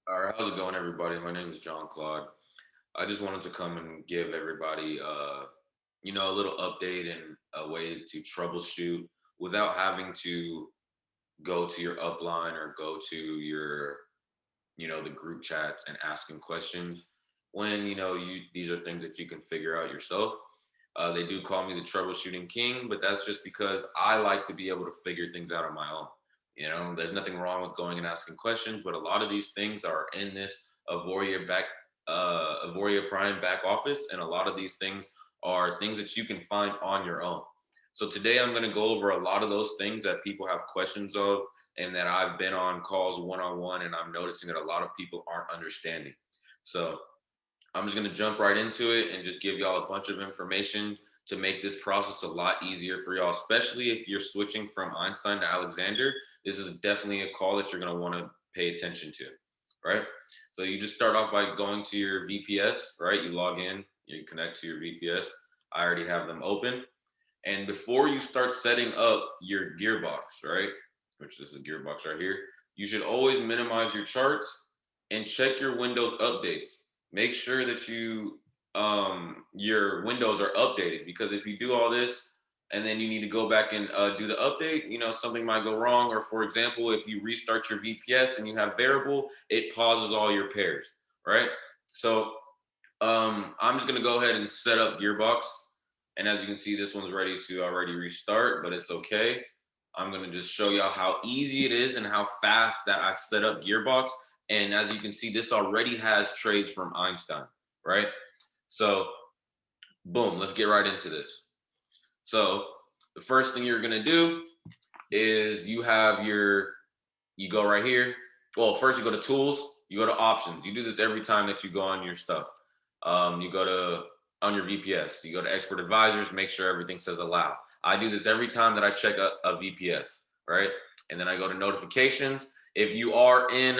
All right, how's it going, everybody? My name is John Claude. I just wanted to come and give everybody, a little update and a way to troubleshoot without having to go to your upline or go to your, the group chats and asking questions. When these are things that you can figure out yourself. They do call me the troubleshooting king, but that's just because I like to be able to figure things out on my own. There's nothing wrong with going and asking questions, but a lot of these things are in this Avoria Prime back office, and a lot of these things are things that you can find on your own. So today I'm going to go over a lot of those things that people have questions of, and that I've been on calls one on one, and I'm noticing that a lot of people aren't understanding. So I'm just going to jump right into it and just give y'all a bunch of information to make this process a lot easier for y'all, especially if you're switching from Einstein to Alexander. This is definitely a call that you're going to want to pay attention to, right? So you just start off by going to your VPS, right? You log in, you connect to your VPS. I already have them open. And before you start setting up your Gearbox, right, which this is Gearbox right here, you should always minimize your charts and check your Windows updates. Make sure that your windows are updated, because if you do all this and then you need to go back and do the update, something might go wrong. Or for example, if you restart your VPS and you have variable, it pauses all your pairs, right? So I'm just gonna go ahead and set up Gearbox. And as you can see, this one's ready to already restart, but it's okay. I'm gonna just show y'all how easy it is and how fast that I set up Gearbox. And as you can see, this already has trades from Einstein, right? So boom, let's get right into this. So the first thing you're gonna do is you go right here. Well, first you go to tools, you go to options. You do this every time that you go on your stuff. You go to on your VPS, you go to expert advisors, make sure everything says allow. I do this every time that I check a VPS, right? And then I go to notifications. If you are in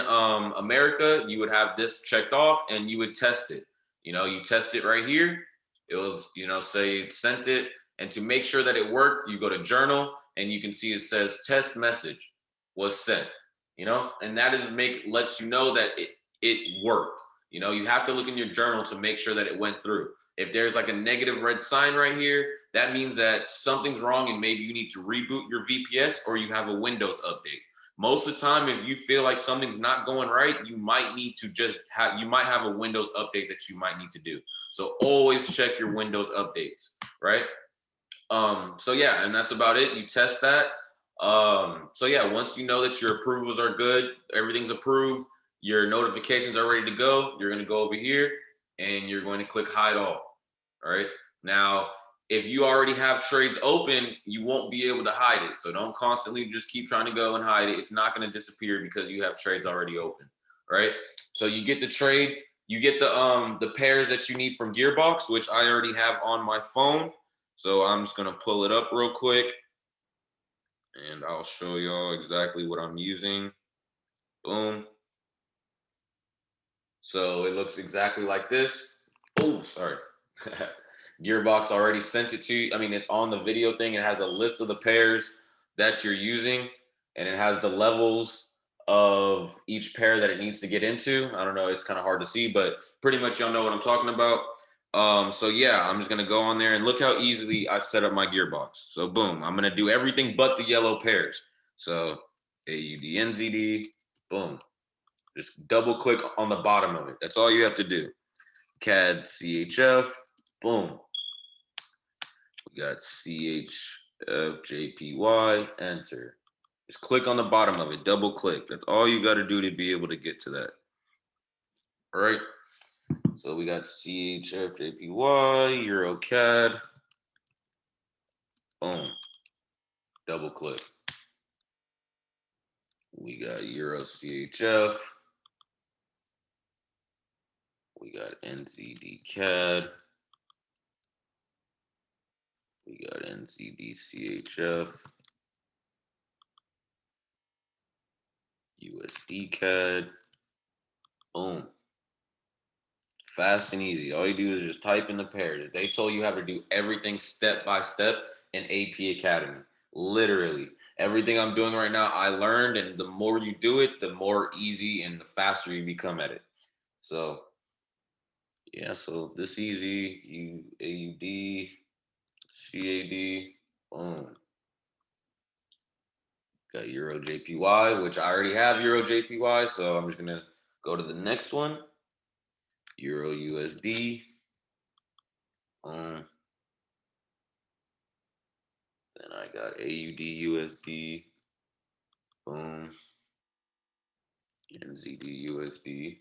America, you would have this checked off and you would test it. You test it right here. It was, say it sent it. And to make sure that it worked, you go to journal and you can see it says test message was sent, and that is lets you know that it worked. You have to look in your journal to make sure that it went through. If there's like a negative red sign right here, that means that something's wrong and maybe you need to reboot your VPS or you have a Windows update. Most of the time, if you feel like something's not going right, you might need to you might have a Windows update that you might need to do. So always check your Windows updates, right? So yeah, and that's about it. You test that. So yeah, once you know that your approvals are good, everything's approved, your notifications are ready to go, you're going to go over here and you're going to click hide all. All right. Now, if you already have trades open, you won't be able to hide it. So don't constantly just keep trying to go and hide it. It's not going to disappear because you have trades already open. Right. So you get the trade, you get the pairs that you need from Gearbox, which I already have on my phone. So I'm just going to pull it up real quick and I'll show y'all exactly what I'm using. Boom. So it looks exactly like this. Oh, sorry. Gearbox already sent it to you. I mean, it's on the video thing. It has a list of the pairs that you're using, and it has the levels of each pair that it needs to get into. I don't know. It's kind of hard to see, but pretty much y'all know what I'm talking about. So yeah, I'm just gonna go on there and look how easily I set up my Gearbox. So boom, I'm gonna do everything but the yellow pairs. So AUDNZD, boom. Just double click on the bottom of it. That's all you have to do. CAD CHF, boom. We got CHFJPY, enter. Just click on the bottom of it, double click. That's all you got to do to be able to get to that. All right. So we got CHFJPY, EuroCAD. Boom. Double click. We got Euro CHF. We got NZD CAD. We got NZD CHF. USD CAD. Boom. Fast and easy. All you do is just type in the pairs. They told you how to do everything step by step in AP Academy. Literally. everything I'm doing right now, I learned, and the more you do it, the more easy and the faster you become at it. So yeah, so this easy, AUD, CAD, boom. Got Euro JPY, which I already have Euro JPY, so I'm just gonna go to the next one, Euro USD. Then I got AUD USD, boom, NZD USD.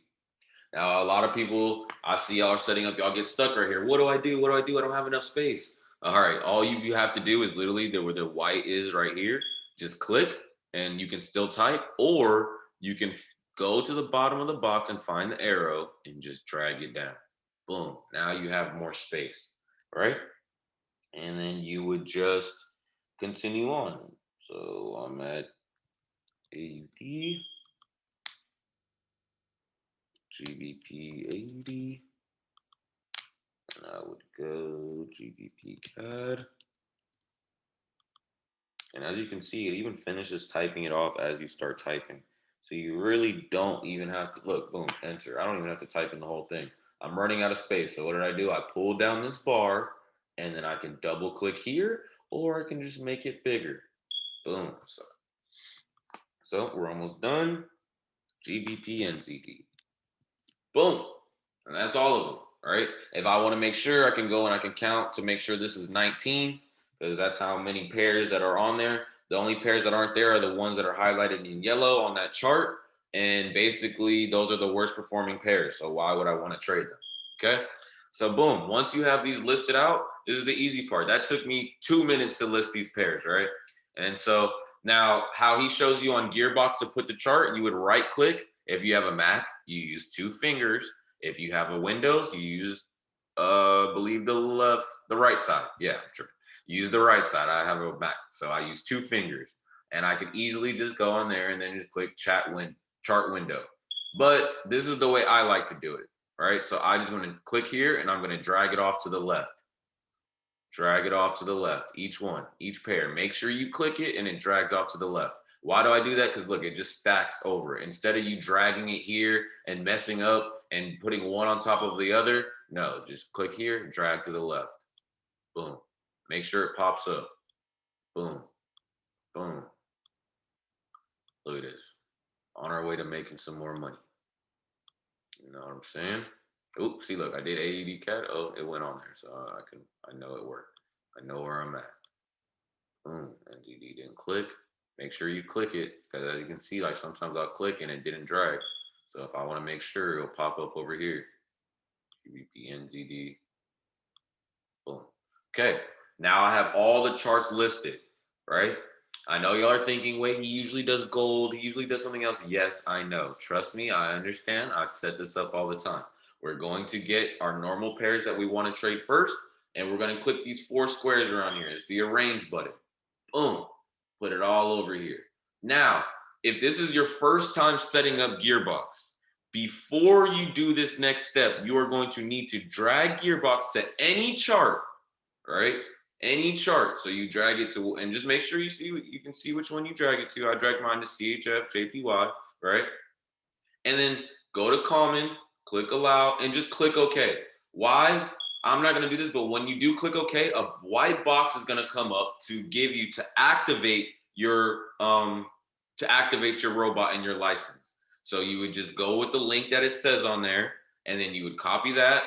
Now, a lot of people, I see y'all are setting up, y'all get stuck right here. What do I do? What do I do? I don't have enough space. All right, all you have to do is literally where the white is right here, just click and you can still type, or you can go to the bottom of the box and find the arrow and just drag it down. Boom, now you have more space, right? And then you would just continue on. So I'm at AUD, GBP 80. And I would go GBP CAD. And as you can see, it even finishes typing it off as you start typing. So you really don't even have to, look, boom, enter. I don't even have to type in the whole thing. I'm running out of space. So what did I do? I pulled down this bar and then I can double click here, or I can just make it bigger. Boom. So we're almost done. GBP NZD. Boom. And that's all of them, right? If I want to make sure, I can go and I can count to make sure this is 19, because that's how many pairs that are on there. The only pairs that aren't there are the ones that are highlighted in yellow on that chart. And basically, those are the worst performing pairs. So why would I want to trade them? Okay. So boom, once you have these listed out, this is the easy part. That took me 2 minutes to list these pairs, right? And so now how he shows you on Gearbox to put the chart, you would right click. If you have a Mac, you use 2 fingers. If you have a Windows, you use believe the right side. Yeah, sure. Use the right side. I have a Mac, so I use 2 fingers, and I could easily just go on there and then just click chart window. But this is the way I like to do it, right? So I just want to click here, and I'm going to drag it off to the left. Drag it off to the left. Each one, each pair. Make sure you click it, and it drags off to the left. Why do I do that? Because look, it just stacks over. Instead of you dragging it here and messing up and putting one on top of the other, no, just click here, drag to the left. Boom. Make sure it pops up. Boom. Boom. Look at this. On our way to making some more money. You know what I'm saying? Oops, see, look, I did AED cat. Oh, it went on there. So I know it worked. I know where I'm at. Boom. NGD didn't click. Make sure you click it, because as you can see, like sometimes I'll click and it didn't drag. So if I want to make sure, it'll pop up over here. GBP NZD. Boom. Okay. Now I have all the charts listed, right? I know y'all are thinking, wait, he usually does gold. He usually does something else. Yes, I know. Trust me, I understand. I set this up all the time. We're going to get our normal pairs that we want to trade first, and we're going to click these 4 squares around here. It's the arrange button. Boom. Put it all over here. Now, if this is your first time setting up Gearbox, before you do this next step, you are going to need to drag Gearbox to any chart, right? Any chart. So you drag it to, and just make sure you can see which one you drag it to. I dragged mine to CHF, JPY, right? And then go to common, click allow, and just click OK. Why? I'm not going to do this, but when you do click OK, a white box is going to come up to give you to activate your robot and your license. So you would just go with the link that it says on there, and then you would copy the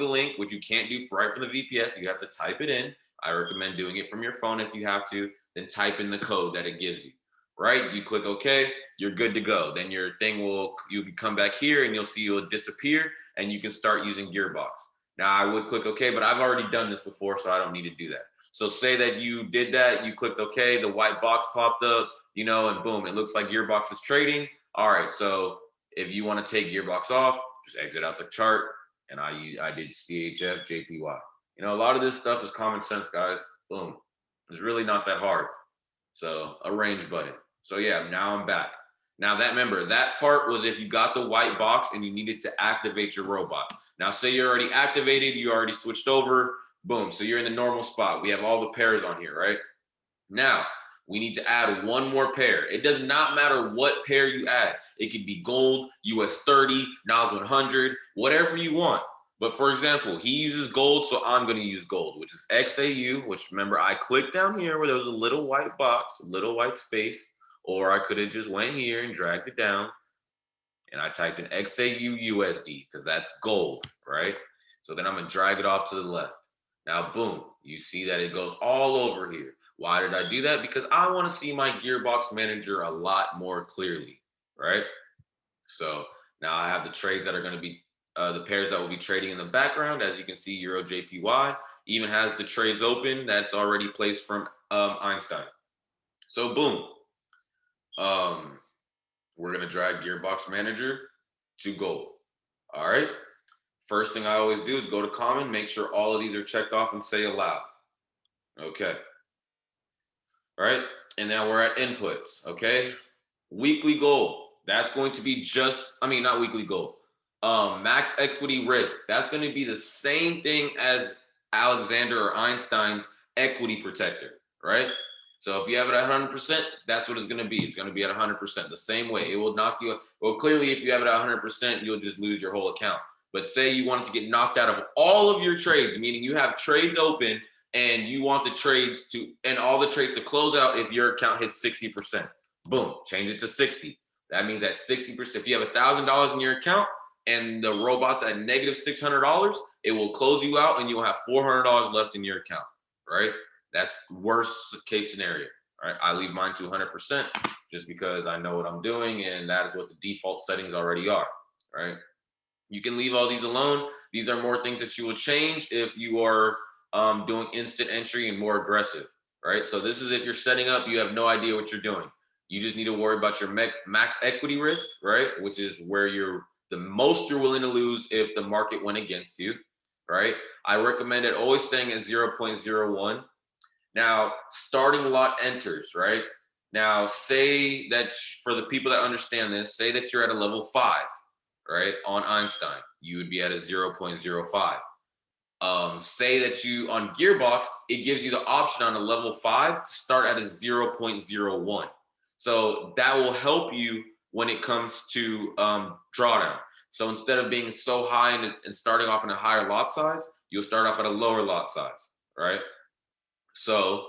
link, which you can't do right from the VPS. You have to type it in. I recommend doing it from your phone if you have to, then type in the code that it gives you, right? You click OK, you're good to go. Then your thing you can come back here and you'll see it will disappear and you can start using Gearbox. Now I would click OK, but I've already done this before, so I don't need to do that. So say that you did that, you clicked OK, the white box popped up, and boom, it looks like Gearbox is trading. All right, so if you want to take Gearbox off, just exit out the chart, and I did CHF, JPY. A lot of this stuff is common sense, guys. Boom. It's really not that hard. So arrange button. So yeah, now I'm back. Now remember, that part was if you got the white box and you needed to activate your robot. Now say you're already activated, you already switched over, boom. So you're in the normal spot. We have all the pairs on here, right? Now, We need to add one more pair. It does not matter what pair you add. It could be gold, US 30, Nas 100, whatever you want. But for example, he uses gold, so I'm going to use gold, which is XAU, which remember I clicked down here where there was a little white box, a little white space, or I could have just went here and dragged it down and I typed in XAU USD because that's gold, right? So then I'm going to drag it off to the left. Now, boom, you see that it goes all over here. Why did I do that? Because I want to see my Gearbox manager a lot more clearly, right? So now I have the trades that are going to be the pairs that will be trading in the background. As you can see, Euro JPY even has the trades open that's already placed from Einstein. So boom, we're going to drag Gearbox Manager to gold. All right. First thing I always do is go to common, make sure all of these are checked off and say allow. Okay. All right. And now we're at inputs. Okay. Weekly goal. That's going to be not weekly goal. Max equity risk. That's going to be the same thing as Alexander or Einstein's equity protector, right? So if you have it at 100%, that's what it's going to be. It's going to be at 100%. The same way. It will knock you. Well, clearly, if you have it at 100%, you'll just lose your whole account. But say you want it to get knocked out of all of your trades, meaning you have trades open and you want the trades and all the trades to close out if your account hits 60%. Boom, change it to 60. That means at 60%, if you have $1,000 in your account and the robot's at negative $600, it will close you out and you'll have $400 left in your account, right? That's worst case scenario, right? I leave mine to 100% just because I know what I'm doing and that is what the default settings already are, right? You can leave all these alone. These are more things that you will change if you are doing instant entry and more aggressive, right? So this is if you're setting up, you have no idea what you're doing. You just need to worry about your max equity risk, right? Which is where the most you're willing to lose if the market went against you, right? I recommend it always staying at 0.01. Now, starting lot enters, right? Now, say that for the people that understand this, say that you're at a level 5, right? On Einstein, you would be at a 0.05. Say that you on Gearbox, it gives you the option on a level 5 to start at a 0.01. So that will help you when it comes to drawdown. So instead of being so high and starting off in a higher lot size, you'll start off at a lower lot size, right? So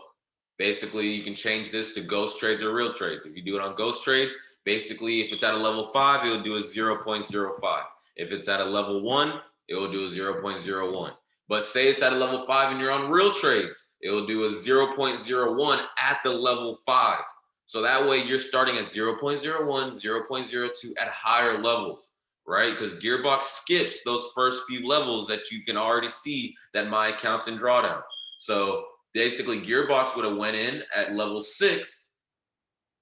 basically you can change this to ghost trades or real trades. If you do it on ghost trades, basically if it's at a level 5, it'll do a 0.05. If it's at a level 1, it will do a 0.01. But say it's at a level 5 and you're on real trades, it will do a 0.01 at the level 5. So that way you're starting at 0.01, 0.02 at higher levels, right? Because Gearbox skips those first few levels that you can already see that my account's in drawdown. So basically Gearbox would have went in at level 6.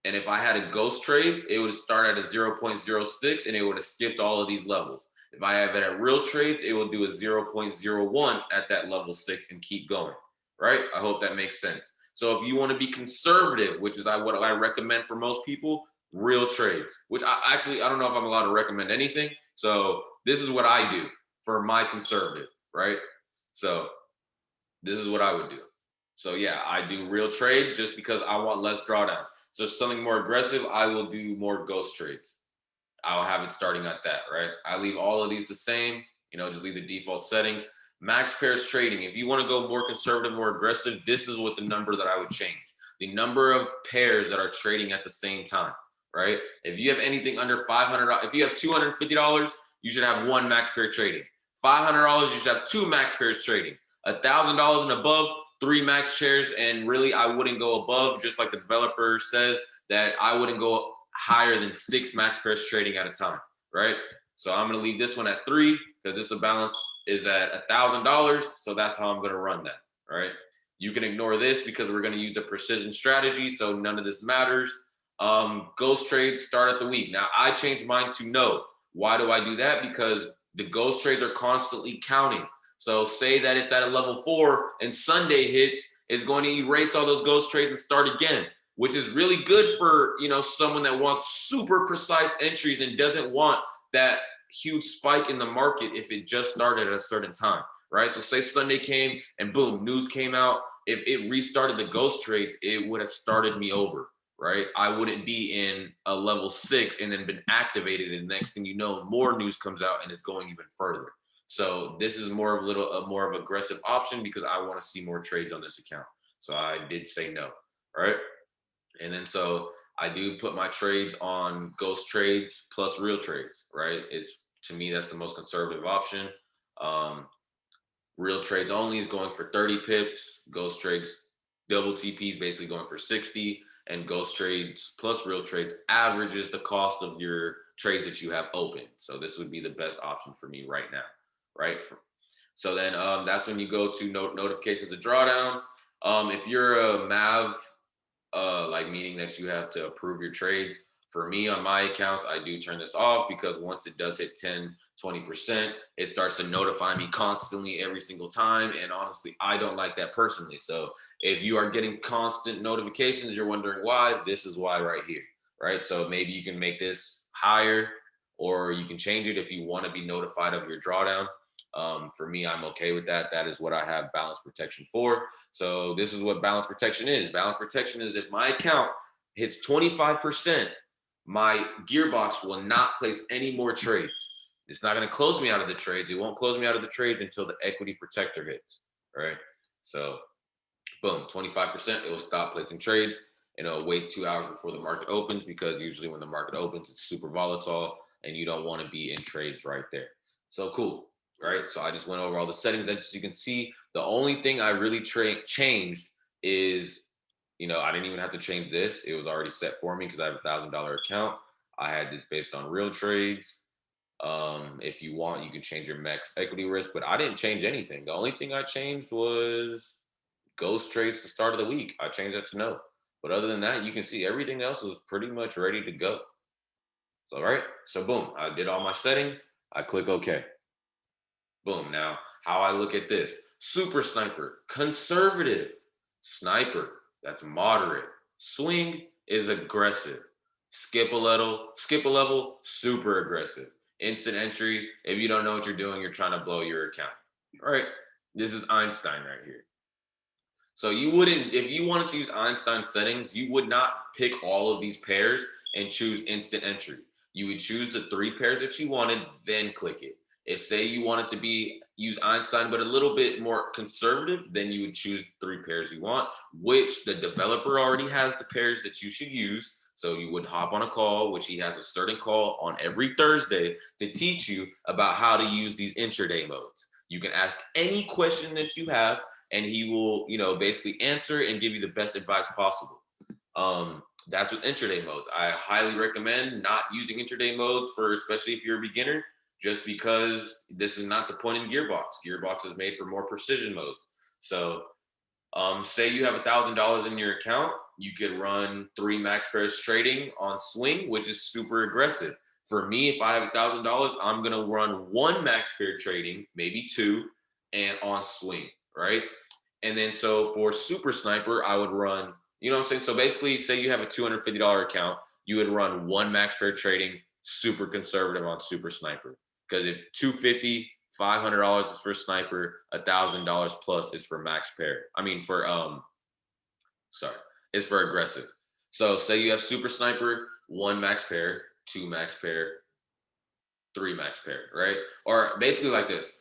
And if I had a ghost trade, it would start at a 0.06 and it would have skipped all of these levels. If I have it at real trades, it will do a 0.01 at that level 6 and keep going, right? I hope that makes sense. So if you want to be conservative, which is what I recommend for most people, real trades, which I don't know if I'm allowed to recommend anything. So this is what I do for my conservative, right? So this is what I would do. So yeah, I do real trades just because I want less drawdown. So something more aggressive, I will do more ghost trades. I'll have it starting at that, right? I leave all of these the same, just leave the default settings. Max pairs trading. If you want to go more conservative, more aggressive, this is what the number that I would change. The number of pairs that are trading at the same time, right? If you have anything under $500, if you have $250, you should have 1 max pair trading. $500, you should have 2 max pairs trading. $1,000 and above, 3 max shares. And really, I wouldn't go above, just like the developer says, that I wouldn't go higher than 6 max pairs trading at a time, right? So I'm going to leave this one at 3 because this balance is at $1,000. So that's how I'm going to run that, right? You can ignore this because we're going to use a precision strategy. So none of this matters. Ghost trades start at the week. Now I changed mine to no. Why do I do that? Because the ghost trades are constantly counting. So say that it's at a level 4 and Sunday hits, it's going to erase all those ghost trades and start again, which is really good for, someone that wants super precise entries and doesn't want that huge spike in the market if it just started at a certain time, right? So say Sunday came and boom, news came out, if it restarted the ghost trades, it would have started me over, right? I wouldn't be in a level 6 and then been activated, and next thing you know, more news comes out and it's going even further. So this is more of a more of aggressive option because I want to see more trades on this account. So I did say no, right? And then so I do put my trades on ghost trades plus real trades, right? It's, to me, that's the most conservative option. Um, Real trades only is going for 30 pips. Ghost trades double TP is basically going for 60. And ghost trades plus real trades averages the cost of your trades that you have open. So this would be the best option for me right now, right? So then that's when you go to notifications of drawdown. If you're a Mav, like meaning that you have to approve your trades. For me on my accounts, I do turn this off because once it does hit 10, 20%, it starts to notify me constantly every single time. And honestly, I don't like that personally. So if you are getting constant notifications, you're wondering why, this is why right here, right? So maybe you can make this higher or you can change it if you want to be notified of your drawdown. For me, I'm okay with that. That is what I have balance protection for. So this is what balance protection is. Balance protection is if my account hits 25%, my Gearbox will not place any more trades. It's not going to close me out of the trades. It won't close me out of the trades until the equity protector hits, right? So boom, 25%, it will stop placing trades and it'll wait 2 hours before the market opens because usually when the market opens, it's super volatile and you don't want to be in trades right there. So cool, right? So I just went over all the settings. As you can see, the only thing I really changed is, I didn't even have to change this. It was already set for me because I have $1,000 account. I had this based on real trades. If you want, you can change your max equity risk, but I didn't change anything. The only thing I changed was ghost trades to start of the week. I changed that to no. But other than that, you can see everything else is pretty much ready to go. So, all right. So boom, I did all my settings. I click OK. Boom. Now, how I look at this: super sniper, conservative, sniper, that's moderate, swing is aggressive, skip a level, super aggressive, instant entry. If you don't know what you're doing, you're trying to blow your account. All right. This is Einstein right here. So you wouldn't, if you wanted to use Einstein settings, you would not pick all of these pairs and choose instant entry. You would choose the 3 pairs that you wanted, then click it. If say you wanted to use Einstein, but a little bit more conservative, then you would choose 3 pairs you want, which the developer already has the pairs that you should use. So you would hop on a call, which he has a certain call on every Thursday to teach you about how to use these intraday modes. You can ask any question that you have and he will, basically answer and give you the best advice possible. That's with intraday modes. I highly recommend not using intraday modes especially if you're a beginner, just because this is not the point in Gearbox. Gearbox is made for more precision modes. So say you have $1,000 in your account, you could run 3 max pairs trading on swing, which is super aggressive. For me, if I have $1,000, I'm gonna run 1 max pair trading, maybe 2, and on swing, right? And then so for super sniper, I would run, you know what I'm saying? So basically, say you have a $250 account, you would run 1 max pair trading, super conservative on super sniper. Because if 250, $500 is for sniper, $1,000 plus is for max pair. I mean it's for aggressive. So say you have super sniper, 1 max pair, 2 max pair, 3 max pair, right? Or basically like this: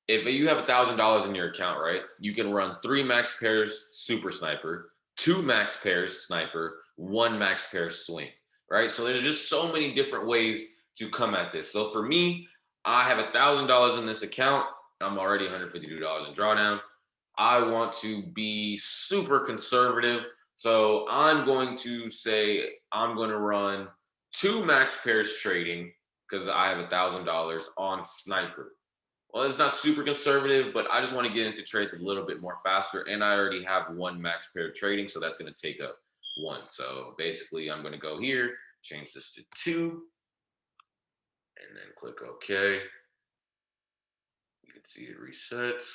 if you have $1,000 in your account, right, you can run 3 max pairs super sniper, 2 max pairs sniper, 1 max pair swing, right? So there's just so many different ways to come at this. So for me, I have $1,000 in this account. I'm already $152 in drawdown. I want to be super conservative. So I'm going to say I'm going to run 2 max pairs trading because I have $1,000 on sniper. Well, it's not super conservative, but I just want to get into trades a little bit more faster. And I already have 1 max pair trading, so that's going to take up 1. So basically, I'm going to go here, change this to 2, and then click OK. You can see it resets.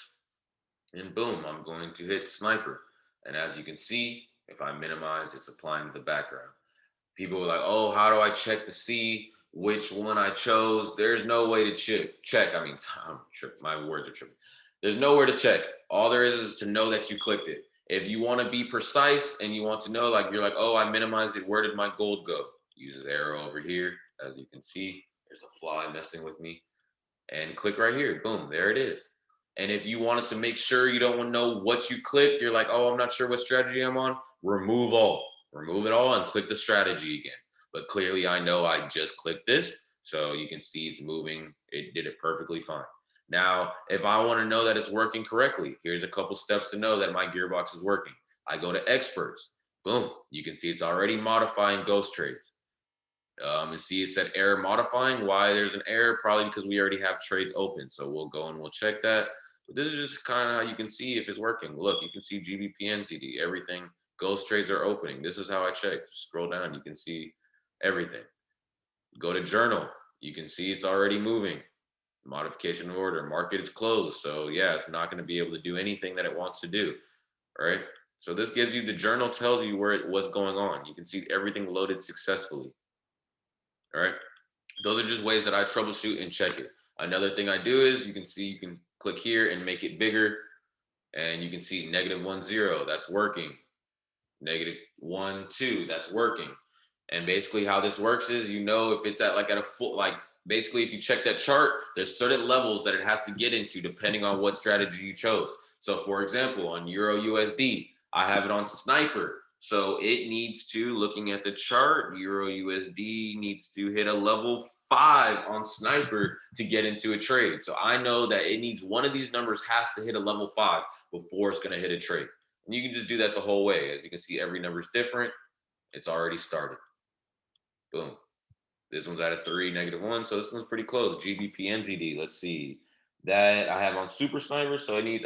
And boom, I'm going to hit sniper. And as you can see, if I minimize, it's applying to the background. People were like, oh, how do I check to see which one I chose? There's no way to check. I mean, my words are tripping. There's nowhere to check. All there is to know that you clicked it. If you want to be precise and you want to know, like you're like, oh, I minimized it. Where did my gold go? Use this arrow over here. As you can see, there's a fly messing with me. And click right here. Boom, there it is. And if you wanted to make sure you don't want to know what you clicked, you're like, oh, I'm not sure what strategy I'm on. Remove all. Remove it all and click the strategy again. But clearly I know I just clicked this. So you can see it's moving. It did it perfectly fine. Now, if I want to know that it's working correctly, here's a couple steps to know that my gearbox is working. I go to experts. Boom. You can see it's already modifying ghost trades. And see it said error modifying. Why there's an error? Probably because we already have trades open. So we'll go and we'll check that. But this is just kind of how you can see if it's working. Look, you can see GBP NZD, everything. Ghost trades are opening. This is how I check. Just scroll down. You can see everything. Go to journal. You can see it's already moving. Modification of order. Market is closed. So yeah, it's not going to be able to do anything that it wants to do. Right. So this gives you the journal tells you what's going on. You can see everything loaded successfully. All right. Those are just ways that I troubleshoot and check it. Another thing I do is you can see, you can click here and make it bigger. And you can see -1, 0, that's working. -1, 2, that's working. And basically how this works is, you know, if it's at a full, like basically if you check that chart, there's certain levels that it has to get into depending on what strategy you chose. So for example, on Euro USD, I have it on sniper. So it needs to, looking at the chart, Euro USD needs to hit a level 5 on sniper to get into a trade. So I know that it needs one of these numbers has to hit a level 5 before it's going to hit a trade. And you can just do that the whole way. As you can see, every number is different. It's already started. Boom. This one's at a 3, -1. So this one's pretty close. GBP NZD. Let's see. That I have on Super Sniper. So it needs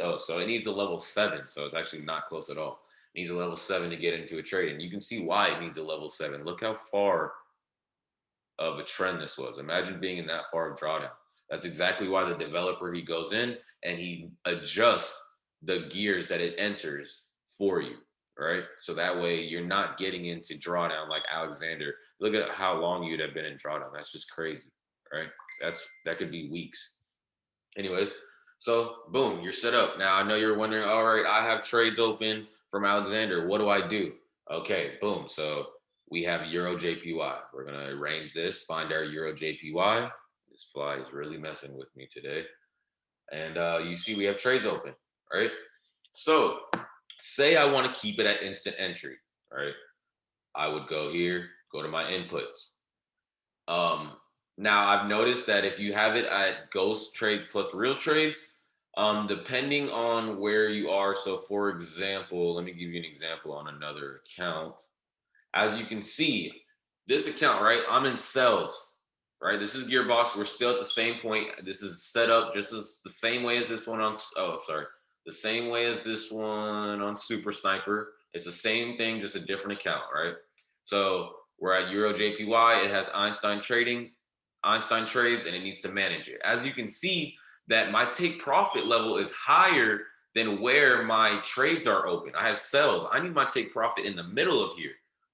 a level 7. So it's actually not close at all. It needs a level 7 to get into a trade. And you can see why it needs a level 7. Look how far of a trend this was. Imagine being in that far of drawdown. That's exactly why the developer, he goes in and he adjusts the gears that it enters for you, right? So that way you're not getting into drawdown like Alexander. Look at how long you'd have been in drawdown. That's just crazy, right? That could be weeks. Anyways, so boom, you're set up. Now I know you're wondering, all right, I have trades open from Alexander. What do I do? Okay, boom. So we have Euro JPY. We're gonna arrange this, find our Euro JPY. This fly is really messing with me today. And you see we have trades open, right? So say I want to keep it at instant entry, right? I would go here, go to my inputs. Now I've noticed that if you have it at ghost trades plus real trades, depending on where you are. So for example, let me give you an example on another account. As you can see, this account, right? I'm in sales, right? This is Gearbox. We're still at the same point. This is set up just as the same way as this one on, oh, sorry. The same way as this one on Super Sniper. It's the same thing, just a different account, right? So we're at Euro JPY. It has Einstein trades, and it needs to manage it. As you can see, that my take profit level is higher than where my trades are open. I have sales. I need my take profit in the middle of here,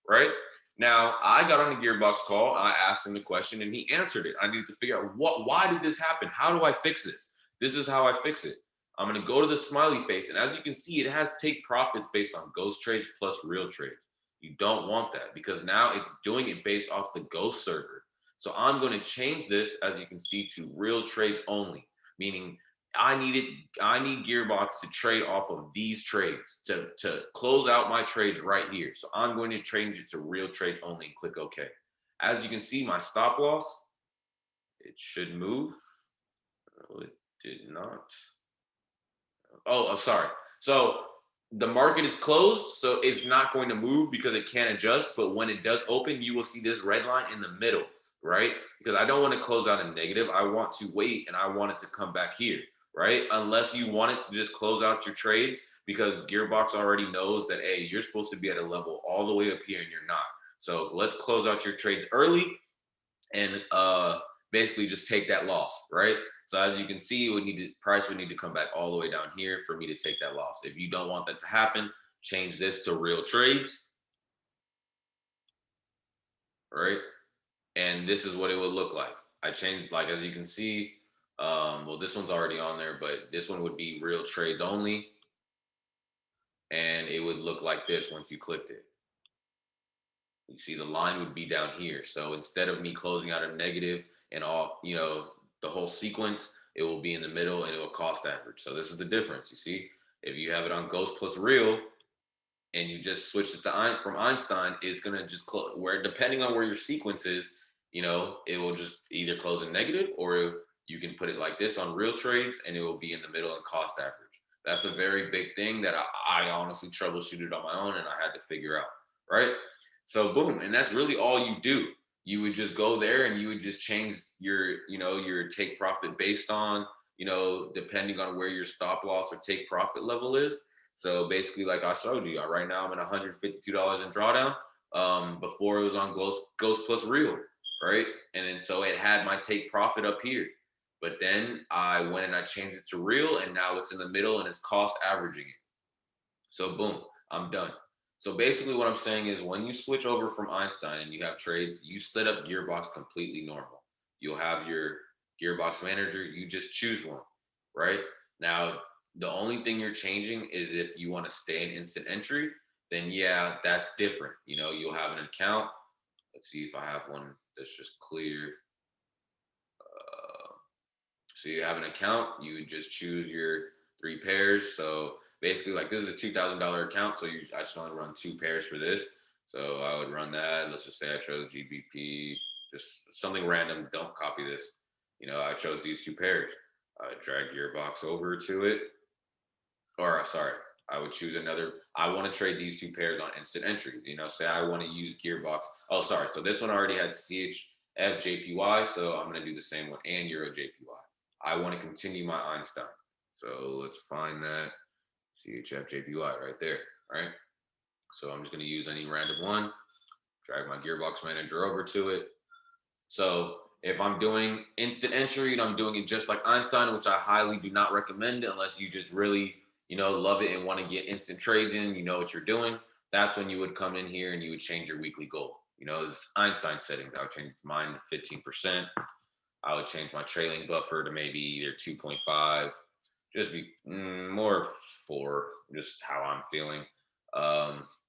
right? Now, I got on a Gearbox call. I asked him the question, and he answered it. I need to figure out why did this happen? How do I fix this? This is how I fix it. I'm going to go to the smiley face, and as you can see, it has take profits based on ghost trades plus real trades. You don't want that because now it's doing it based off the ghost server. So I'm going to change this, as you can see, to real trades only, meaning I need Gearbox to trade off of these trades to close out my trades right here. So I'm going to change it to real trades only and click OK. As you can see, my stop loss, it should move. Oh, it did not. Oh, I'm sorry. So the market is closed, so it's not going to move because it can't adjust. But when it does open, you will see this red line in the middle, right? Because I don't want to close out a negative. I want to wait and I want it to come back here, right? Unless you want it to just close out your trades because Gearbox already knows that, hey, you're supposed to be at a level all the way up here and you're not. So let's close out your trades early and basically just take that loss, right? So as you can see, price would need to come back all the way down here for me to take that loss. If you don't want that to happen, change this to real trades, right? And this is what it would look like. I changed, like, as you can see, well, this one's already on there, but this one would be real trades only. and it would look like this once you clicked it. You see the line would be down here. So instead of me closing out a negative and all, the whole sequence, it will be in the middle and it will cost average. So this is the difference. You see, if you have it on Ghost plus Real and you just switch it to from Einstein, it's gonna just close where depending on where your sequence is, it will just either close in negative or you can put it like this on real trades and it will be in the middle and cost average. That's a very big thing that I honestly troubleshooted on my own and I had to figure out, right? So boom, and that's really all you do. You would just go there and you would just change your take profit based on, depending on where your stop loss or take profit level is. So basically, like I showed you, right now I'm at $152 in drawdown. Before it was on Ghost plus Real, right? And then so it had my take profit up here. But then I went and I changed it to Real, and now it's in the middle and it's cost averaging it. So boom, I'm done. So basically what I'm saying is when you switch over from Einstein and you have trades, you set up Gearbox completely normal. You'll have your Gearbox manager, you just choose one, right? Now, the only thing you're changing is if you want to stay in instant entry, then yeah, that's different. You'll have an account. Let's see if I have one that's just clear. So you have an account, you just choose your 3 pairs. So basically, like this is a $2,000 account, so I should only run 2 pairs for this. So I would run that. Let's just say I chose GBP, just something random. Don't copy this. I chose these 2 pairs. I drag Gearbox over to it, or sorry, I would choose another. I want to trade these 2 pairs on instant entry. Say I want to use Gearbox. Oh, sorry. So this one already had CHF JPY, so I'm going to do the same one and Euro JPY. I want to continue my Einstein. So let's find that CHF JPY right there, right? So I'm just going to use any random one, drag my Gearbox manager over to it. So if I'm doing instant entry and I'm doing it just like Einstein, which I highly do not recommend unless you just really, love it and want to get instant trades in, you know what you're doing. That's when you would come in here and you would change your weekly goal. It's Einstein settings. I would change mine to 15%. I would change my trailing buffer to maybe either 2.5, just be more 4, just how I'm feeling.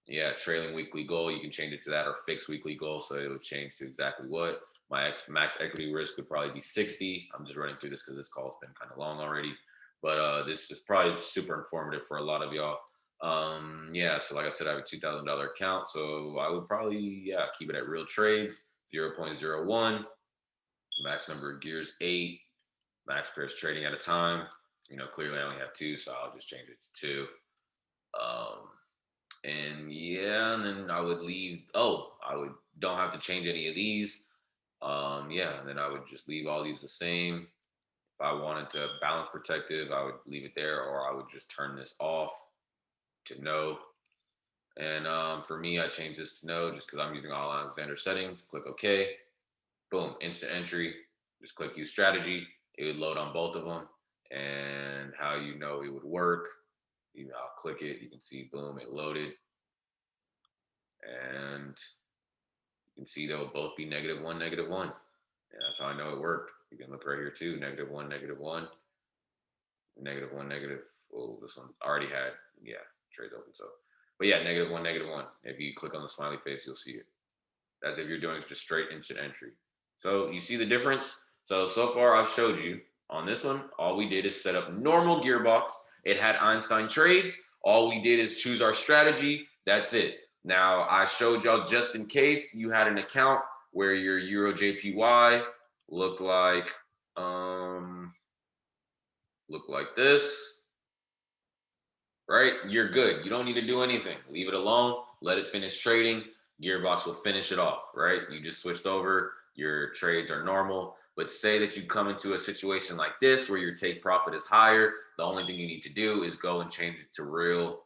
Yeah, trailing weekly goal, you can change it to that or fixed weekly goal. So it would change to exactly what my max equity risk would probably be 60. I'm just running through this because this call's been kind of long already, but this is probably super informative for a lot of y'all. Yeah, so like I said, I have a $2,000 account, so I would probably keep it at real trades 0.01. Max number of gears 8. Max pairs trading at a time. Clearly I only have 2, so I'll just change it to 2. And yeah, and then I would leave. Oh, don't have to change any of these. Yeah, and then I would just leave all these the same. If I wanted to balance protective, I would leave it there, or I would just turn this off to no. And for me, I changed this to no just because I'm using all Alexander settings. Click OK. Boom, instant entry. Just click use strategy. It would load on both of them. And how it would work, I'll click it. You can see, boom, it loaded. And you can see they'll both be -1, -1. And that's how I know it worked. You can look right here too, -1, -1, -1, negative. Oh, this one already had, trades open. So, but yeah, -1, -1. If you click on the smiley face, you'll see it. That's if you're doing just straight instant entry. So you see the difference? So far I've showed you on this one, all we did is set up normal Gearbox. It had Einstein trades. All we did is choose our strategy. That's it. Now I showed y'all just in case you had an account where your Euro JPY looked like this, right? You're good. You don't need to do anything. Leave it alone. Let it finish trading. Gearbox will finish it off, right? You just switched over. Your trades are normal. But say that you come into a situation like this where your take profit is higher. The only thing you need to do is go and change it to real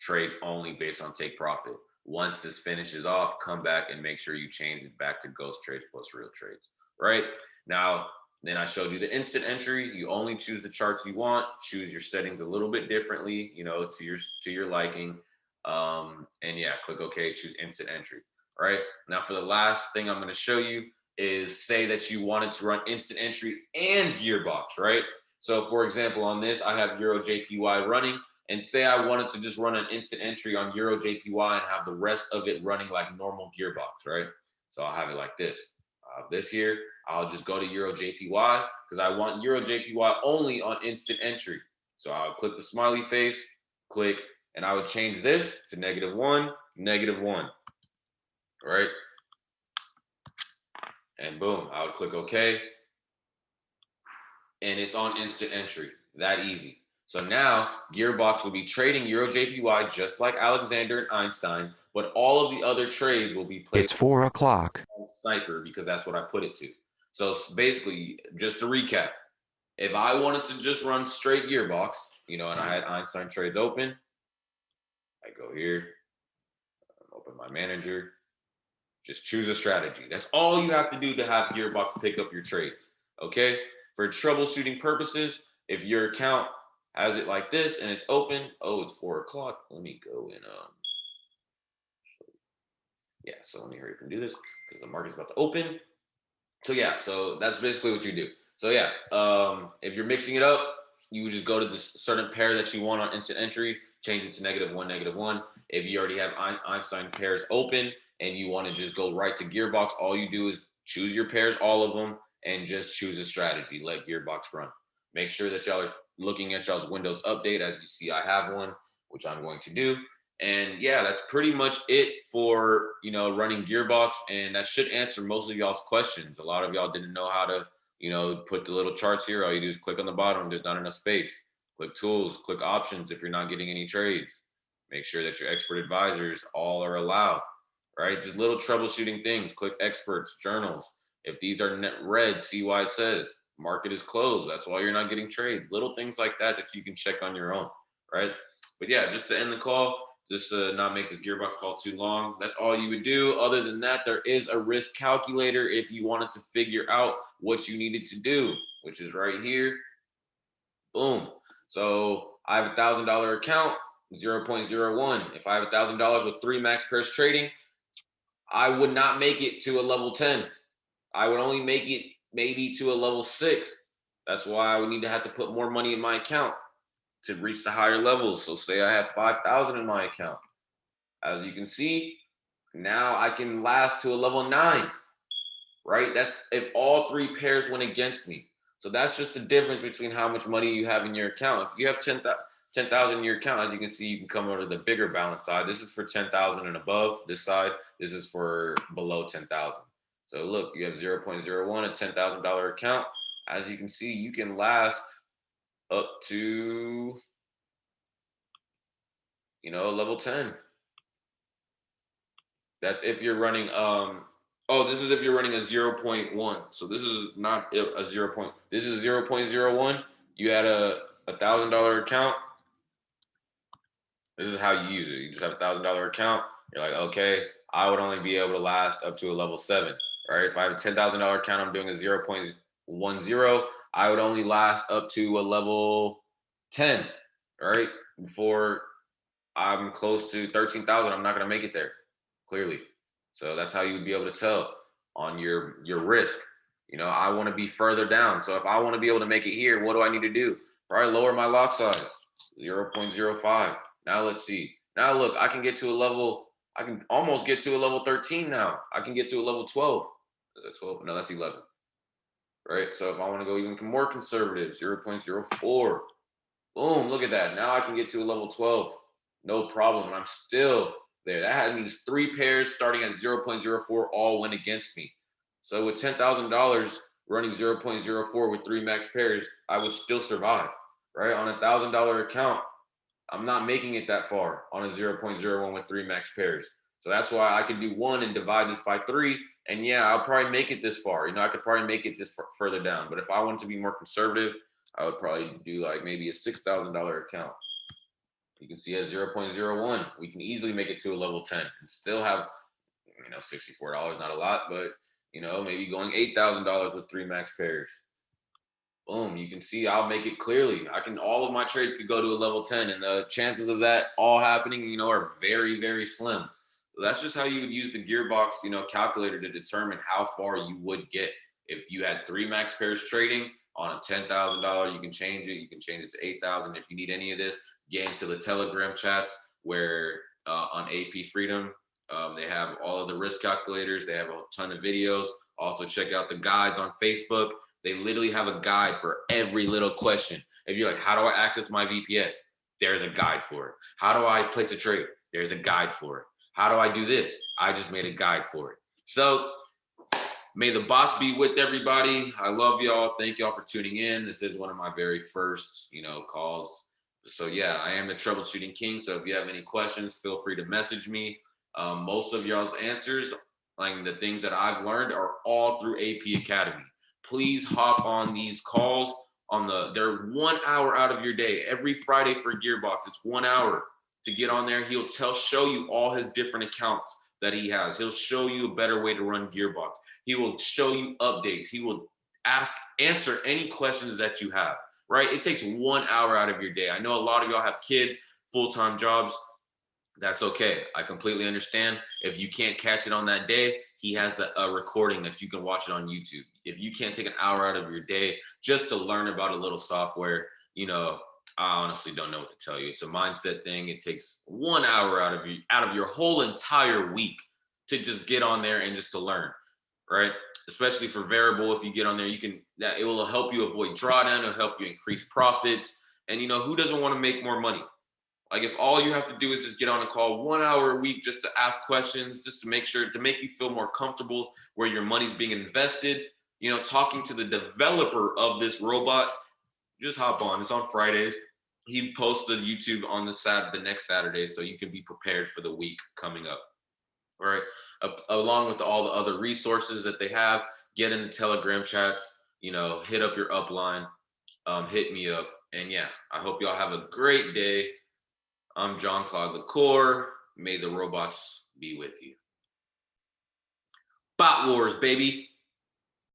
trades only based on take profit. Once this finishes off, come back and make sure you change it back to ghost trades plus real trades, right? Now, then I showed you the instant entry. You only choose the charts you want, choose your settings a little bit differently, to your liking. And yeah, click OK, choose instant entry. All right. Now for the last thing I'm going to show you is say that you wanted to run instant entry and Gearbox, right? So for example, on this, I have Euro JPY running And say I wanted to just run an instant entry on Euro JPY and have the rest of it running like normal Gearbox, right? So I'll have it like this. This here, I'll just go to Euro JPY because I want Euro JPY only on instant entry. So I'll click the smiley face, click, and I would change this to -1, -1, right? And boom, I would click OK. And it's on instant entry, that easy. So now Gearbox will be trading Euro JPY just like Alexander and Einstein, but all of the other trades will be placed. It's 4 o'clock. On Sniper because that's what I put it to. So basically, just to recap, if I wanted to just run straight Gearbox, and I had Einstein trades open, I go here, open my manager, just choose a strategy. That's all you have to do to have Gearbox pick up your trades. Okay? For troubleshooting purposes, if your account has it like this and it's open, oh, it's 4 o'clock. Let me go and yeah, so let me hurry up and do this because the market's about to open. So yeah, so that's basically what you do. So yeah, if you're mixing it up, you would just go to this certain pair that you want on instant entry, change it to -1, -1. If you already have Einstein pairs open and you want to just go right to Gearbox, all you do is choose your pairs, all of them, and just choose a strategy. Let Gearbox run. Make sure that y'all are looking at y'all's Windows update. As you see, I have one, which I'm going to do. And yeah, that's pretty much it for running Gearbox, and that should answer most of y'all's questions. A lot of y'all didn't know how to put the little charts here. All you do is click on the bottom. There's not enough space. Click tools, click options if you're not getting any trades. Make sure that your expert advisors all are allowed, right? Just little troubleshooting things. Click experts, journals. If these are red, see why it says market is closed. That's why you're not getting trades. Little things like that you can check on your own, right? But yeah, just to end the call, just to not make this Gearbox call too long. That's all you would do. Other than that, there is a risk calculator if you wanted to figure out what you needed to do, which is right here. Boom. So I have $1,000 account, 0.01. If I have $1,000 with 3 max pairs trading, I would not make it to a level 10. I would only make it maybe to a level 6. That's why I would need to have to put more money in my account to reach the higher levels. So say I have 5,000 in my account. As you can see, now I can last to a level 9, right? That's if all 3 pairs went against me. So that's just the difference between how much money you have in your account. If you have 10,000 in your account, as you can see, you can come over to the bigger balance side. This is for 10,000 and above. This side, this is for below 10,000. So look, you have 0.01, a $10,000 account. As you can see, you can last up to, level 10. That's if you're running, this is if you're running a 0.1. So this is not a 0. This is 0.01. You had a $1,000 account. This is how you use it. You just have $1,000 account. You're like, okay, I would only be able to last up to a level 7, right? If I have a $10,000 account, I'm doing a 0.10. I would only last up to a level 10, right? Before I'm close to 13,000, I'm not going to make it there, clearly. So that's how you would be able to tell on your risk. I want to be further down. So if I want to be able to make it here, what do I need to do? Probably lower my lot size, 0.05. Now let's see. Now look, I can almost get to a level 13 now. I can get to a level 12. Is that 12? No, that's 11. Right? So if I want to go even more conservative, 0.04. Boom, look at that. Now I can get to a level 12. No problem. And I'm still there. That means 3 pairs starting at 0.04 all went against me. So with $10,000 running 0.04 with 3 max pairs, I would still survive, right? On $1,000 account, I'm not making it that far on a 0.01 with 3 max pairs. So that's why I can do 1 and divide this by 3. And yeah, I'll probably make it this far. I could probably make it this further down. But if I wanted to be more conservative, I would probably do like maybe a $6,000 account. You can see at 0.01, we can easily make it to a level 10 and still have, $64, not a lot, but, maybe going $8,000 with 3 max pairs. Boom, you can see I'll make it clearly. All of my trades could go to a level 10, and the chances of that all happening, are very, very slim. So that's just how you would use the Gearbox, calculator to determine how far you would get. If you had 3 max pairs trading on a $10,000, you can change it. You can change it to 8,000. If you need any of this, get into the Telegram chats where on AP Freedom, they have all of the risk calculators. They have a ton of videos. Also check out the guides on Facebook. They literally have a guide for every little question. If you're like, how do I access my VPS? There's a guide for it. How do I place a trade? There's a guide for it. How do I do this? I just made a guide for it. So may the bots be with everybody. I love y'all. Thank y'all for tuning in. This is one of my very first, calls. So yeah, I am the troubleshooting king. So if you have any questions, feel free to message me. Most of y'all's answers, like the things that I've learned, are all through AP Academy. Please hop on these calls they're 1 hour out of your day. Every Friday for Gearbox, it's 1 hour to get on there. He'll show you all his different accounts that he has. He'll show you a better way to run Gearbox. He will show you updates. He will answer any questions that you have, right? It takes 1 hour out of your day. I know a lot of y'all have kids, full-time jobs. That's okay. I completely understand. If you can't catch it on that day, he has a recording that you can watch it on YouTube. If you can't take an hour out of your day just to learn about a little software, I honestly don't know what to tell you. It's a mindset thing. It takes 1 hour out of your whole entire week to just get on there and just to learn, right? Especially for variable, if you get on there, it will help you avoid drawdown. It'll help you increase profits. And who doesn't want to make more money? Like if all you have to do is just get on a call 1 hour a week just to ask questions, just to make you feel more comfortable where your money's being invested, talking to the developer of this robot, just hop on. It's on Fridays. He posts the YouTube on the next Saturday, so you can be prepared for the week coming up. All right. Along with all the other resources that they have, get in the Telegram chats, hit up your upline, hit me up. And yeah, I hope y'all have a great day. I'm John Claude LaCour. May the robots be with you. Bot Wars, baby.